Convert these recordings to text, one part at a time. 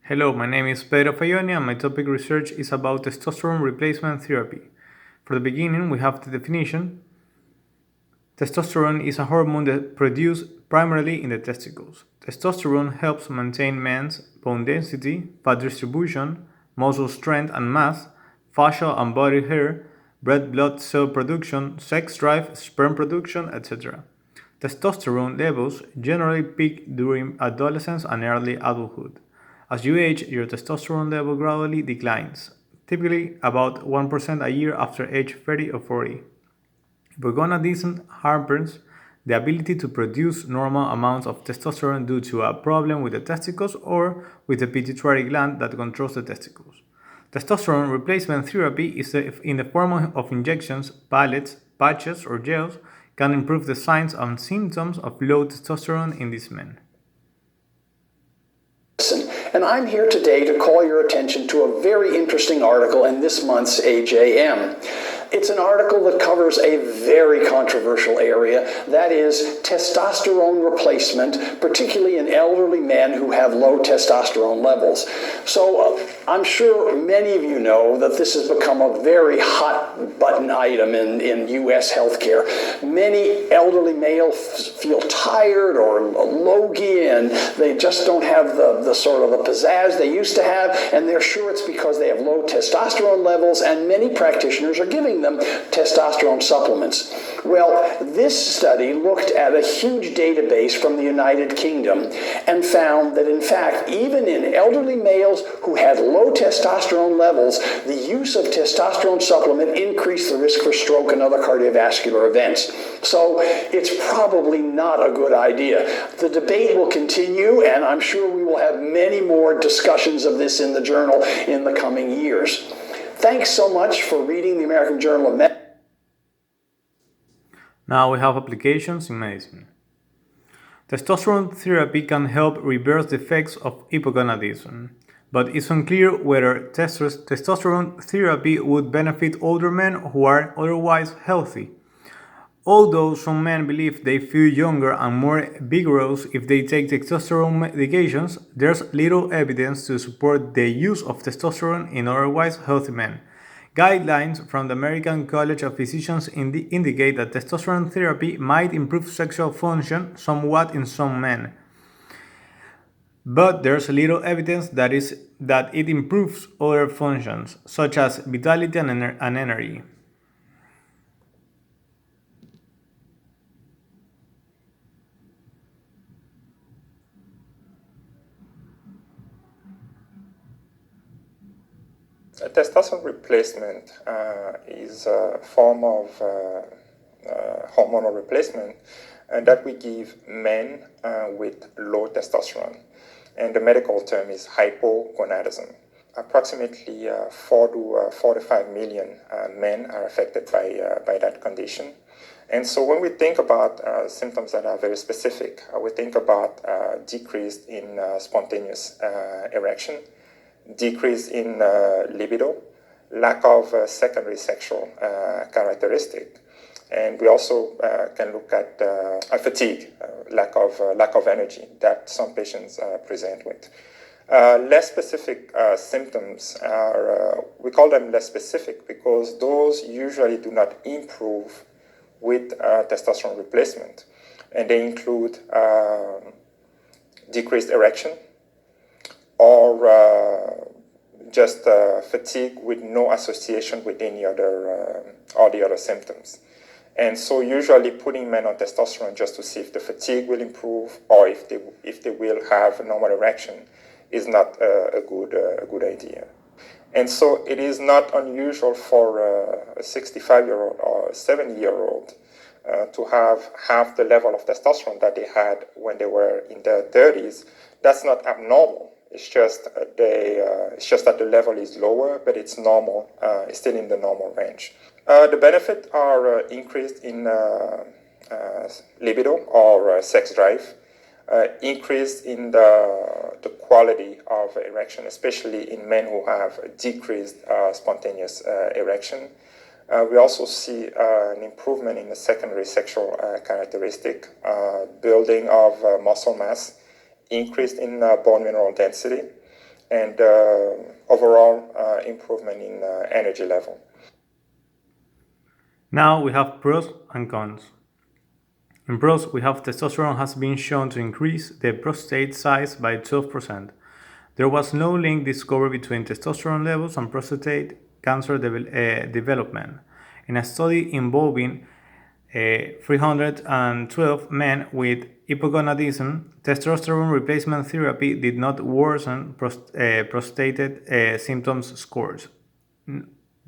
Hello, my name is Pedro Fayoni and my topic research is about testosterone replacement therapy. For the beginning, we have the definition. Testosterone is a hormone that produced primarily in the testicles. Testosterone helps maintain men's bone density, fat distribution, muscle strength and mass, facial and body hair, red blood cell production, sex drive, sperm production, etc. Testosterone levels generally peak during adolescence and early adulthood. As you age, your testosterone level gradually declines, typically about 1% a year after age 30 or 40. Hypogonadism hampers the ability to produce normal amounts of testosterone due to a problem with the testicles or with the pituitary gland that controls the testicles. Testosterone replacement therapy is in the form of injections, pellets, patches, or gels can improve the signs and symptoms of low testosterone in these men. And I'm here today to call your attention to a very interesting article in this month's AJM. It's an article that covers a very controversial area, that is testosterone replacement, particularly in elderly men who have low testosterone levels. So I'm sure many of you know that this has become a very hot button item in U.S. healthcare. Many elderly males feel tired or logy, and they just don't have the sort of the pizzazz they used to have, and they're sure it's because they have low testosterone levels, and many practitioners are giving them testosterone supplements. Well, this study looked at a huge database from the United Kingdom and found that, in fact, even in elderly males who had low testosterone levels, the use of testosterone supplement increased the risk for stroke and other cardiovascular events. So it's probably not a good idea. The debate will continue, and I'm sure we will have many more discussions of this in the journal in the coming years. Thanks so much for reading the American Journal of Medicine. Now we have applications in medicine. Testosterone therapy can help reverse the effects of hypogonadism, but it's unclear whether testosterone therapy would benefit older men who are otherwise healthy. Although some men believe they feel younger and more vigorous if they take testosterone medications, there's little evidence to support the use of testosterone in otherwise healthy men. Guidelines from the American College of Physicians indicate that testosterone therapy might improve sexual function somewhat in some men, but there's little evidence that it improves other functions, such as vitality and energy. Testosterone replacement is a form of hormonal replacement that we give men with low testosterone. And the medical term is hypogonadism. Approximately 4 to 45 million men are affected by that condition. And so when we think about symptoms that are very specific, we think about decrease in spontaneous erection, decrease in libido, lack of secondary sexual characteristic, and we also can look at fatigue, lack of energy that some patients present with. Less specific symptoms are, we call them less specific because those usually do not improve with testosterone replacement, and they include decreased erection, or just fatigue with no association with any other all the other symptoms. And so usually putting men on testosterone just to see if the fatigue will improve or if they will have a normal erection is not a good idea. And so it is not unusual for a 65-year-old or a 70-year-old to have half the level of testosterone that they had when they were in their 30s. That's not abnormal. It's just that the level is lower, but it's normal. It's still in the normal range. The benefits are increased in libido or sex drive, increase in the quality of erection, especially in men who have decreased spontaneous erection. We also see an improvement in the secondary sexual characteristic, building of muscle mass, increase in bone mineral density, and overall improvement in energy level. Now we have pros and cons. In pros, we have testosterone has been shown to increase the prostate size by 12%. There was no link discovered between testosterone levels and prostate cancer development. In a study involving 312 men with hypogonadism, testosterone replacement therapy did not worsen prostate symptoms scores.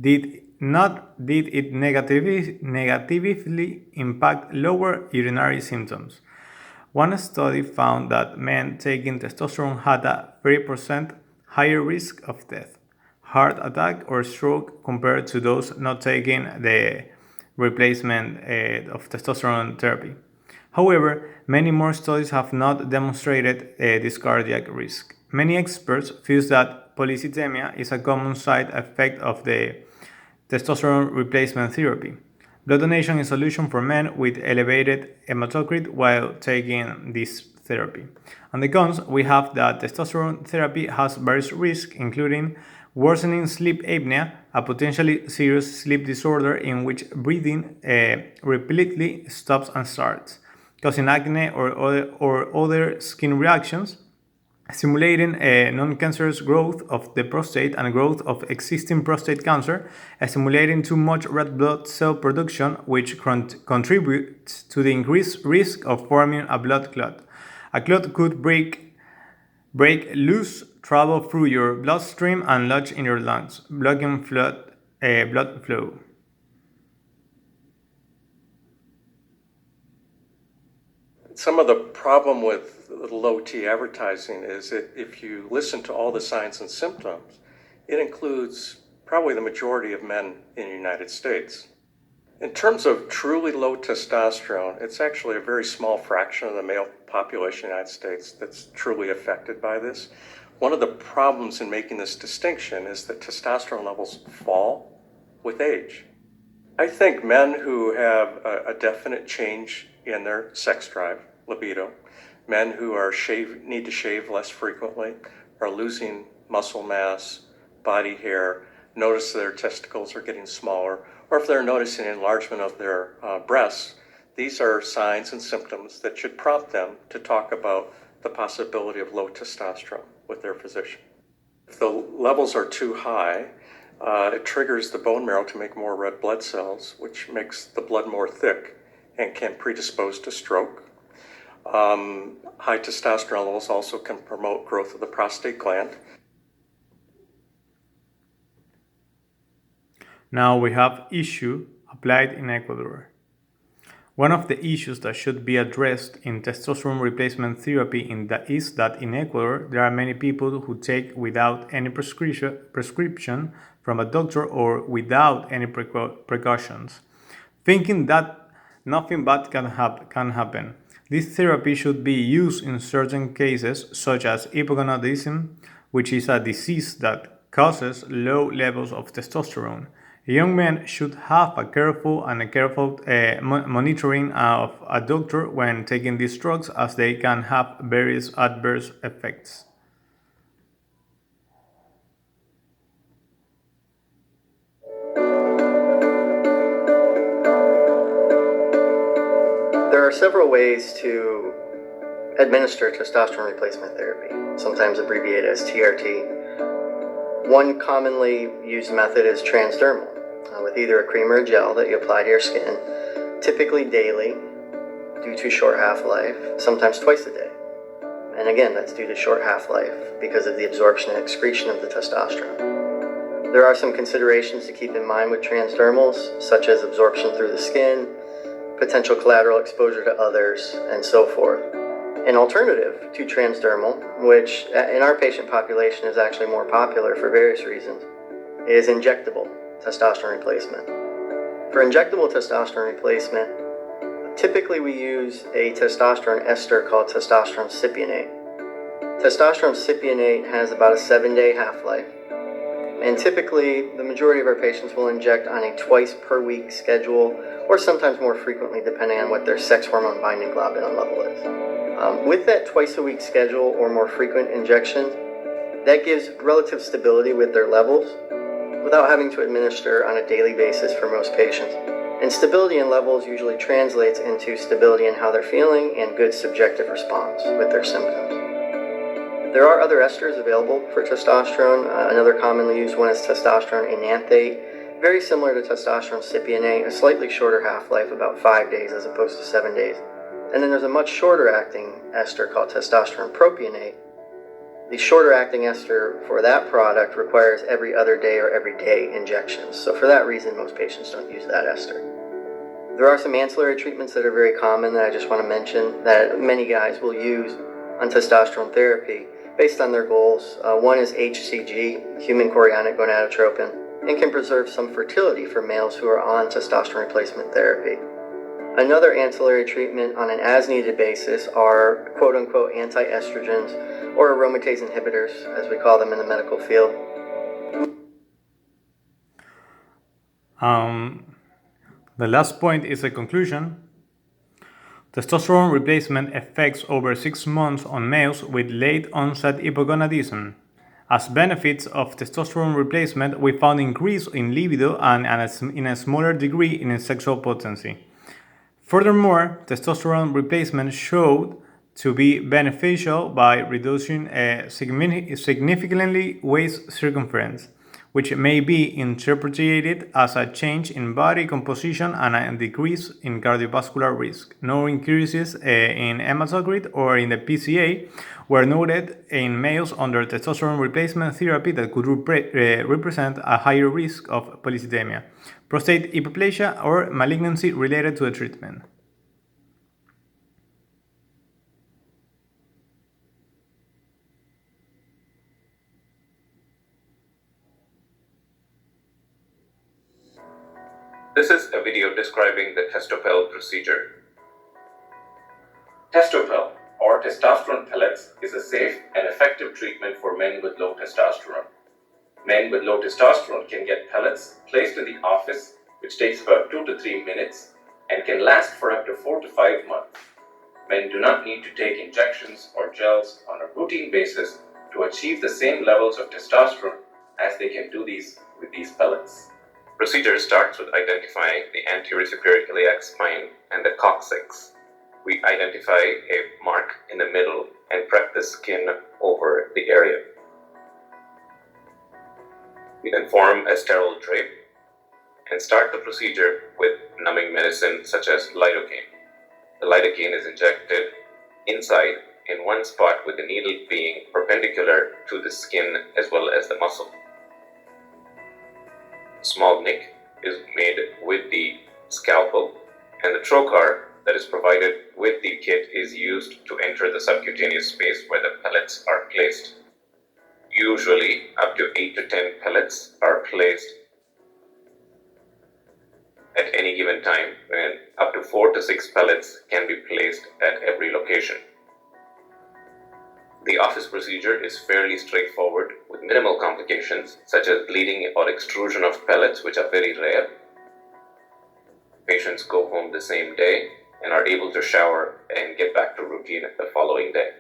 Did it negatively impact lower urinary symptoms? One study found that men taking testosterone had a 30% higher risk of death, heart attack, or stroke compared to those not taking the replacement of testosterone therapy. However, many more studies have not demonstrated this cardiac risk. Many experts feel that polycythemia is a common side effect of the testosterone replacement therapy. Blood donation is a solution for men with elevated hematocrit while taking this therapy. On the cons, we have that testosterone therapy has various risks, including worsening sleep apnea, a potentially serious sleep disorder in which breathing repeatedly stops and starts, causing acne or other skin reactions, stimulating a non-cancerous growth of the prostate and growth of existing prostate cancer, stimulating too much red blood cell production, which contributes to the increased risk of forming a blood clot. A clot could break loose, travel through your bloodstream, and lodge in your lungs, blocking blood flow. Some of the problem with low T advertising is that if you listen to all the signs and symptoms, it includes probably the majority of men in the United States. In terms of truly low testosterone, it's actually a very small fraction of the male population in the United States that's truly affected by this. One of the problems in making this distinction is that testosterone levels fall with age. I think men who have a definite change in their sex drive, libido, men who are need to shave less frequently, are losing muscle mass, body hair, notice their testicles are getting smaller, or if they're noticing enlargement of their breasts, these are signs and symptoms that should prompt them to talk about the possibility of low testosterone with their physician. If the levels are too high, it triggers the bone marrow to make more red blood cells, which makes the blood more thick and can predispose to stroke. High testosterone levels also can promote growth of the prostate gland. Now we have issue applied in Ecuador. One of the issues that should be addressed in testosterone replacement therapy is that in Ecuador there are many people who take without any prescription from a doctor or without any precautions, thinking that nothing bad can happen. This therapy should be used in certain cases, such as hypogonadism, which is a disease that causes low levels of testosterone. Young men should have a careful monitoring of a doctor when taking these drugs, as they can have various adverse effects. There are several ways to administer testosterone replacement therapy, sometimes abbreviated as TRT. One commonly used method is transdermal, with either a cream or a gel that you apply to your skin, typically daily due to short half-life, sometimes twice a day. And again, that's due to short half-life because of the absorption and excretion of the testosterone. There are some considerations to keep in mind with transdermals, such as absorption through the skin, potential collateral exposure to others, and so forth. An alternative to transdermal, which in our patient population is actually more popular for various reasons, is injectable testosterone replacement. For injectable testosterone replacement, typically we use a testosterone ester called testosterone cypionate. Testosterone cypionate has about a 7-day half-life, and typically the majority of our patients will inject on a twice per week schedule, or sometimes more frequently depending on what their sex hormone binding globulin level is. With that twice a week schedule or more frequent injection, That gives relative stability with their levels without having to administer on a daily basis for most patients. And stability in levels usually translates into stability in how they're feeling and good subjective response with their symptoms. There are other esters available for testosterone. Another commonly used one is testosterone enanthate, very similar to testosterone cypionate, a slightly shorter half-life, about 5 days as opposed to 7 days. And then there's a much shorter acting ester called testosterone propionate. The shorter acting ester for that product requires every other day or every day injections. So for that reason, most patients don't use that ester. There are some ancillary treatments that are very common that I just want to mention that many guys will use on testosterone therapy based on their goals. One is HCG, human chorionic gonadotropin, and can preserve some fertility for males who are on testosterone replacement therapy. Another ancillary treatment on an as-needed basis are quote-unquote anti-estrogens or aromatase inhibitors, as we call them in the medical field. The last point is a conclusion. Testosterone replacement affects over 6 months on males with late onset hypogonadism. As benefits of testosterone replacement, we found increase in libido and in a smaller degree in sexual potency. Furthermore, testosterone replacement showed to be beneficial by reducing a significantly waist circumference, which may be interpreted as a change in body composition and a decrease in cardiovascular risk. No increases in hematocrit or in the PCA were noted in males under testosterone replacement therapy that could represent a higher risk of polycythemia, prostate hyperplasia, or malignancy related to the treatment. This is a video describing the Testopel procedure. Testopel, or testosterone pellets, is a safe and effective treatment for men with low testosterone. Men with low testosterone can get pellets placed in the office, which takes about 2 to 3 minutes and can last for up to 4 to 5 months. Men do not need to take injections or gels on a routine basis to achieve the same levels of testosterone as they can do with these pellets. Procedure starts with identifying the anterior superior iliac spine and the coccyx. We identify a mark in the middle and prep the skin over the area. We then form a sterile drape and start the procedure with numbing medicine such as lidocaine. The lidocaine is injected inside in one spot with the needle being perpendicular to the skin as well as the muscle. Small nick is made with the scalpel, and the trocar that is provided with the kit is used to enter the subcutaneous space where the pellets are placed. Usually, up to 8 to 10 pellets are placed at any given time, and up to 4 to 6 pellets can be placed at every location. The office procedure is fairly straightforward with minimal complications such as bleeding or extrusion of pellets, which are very rare. Patients go home the same day and are able to shower and get back to routine the following day.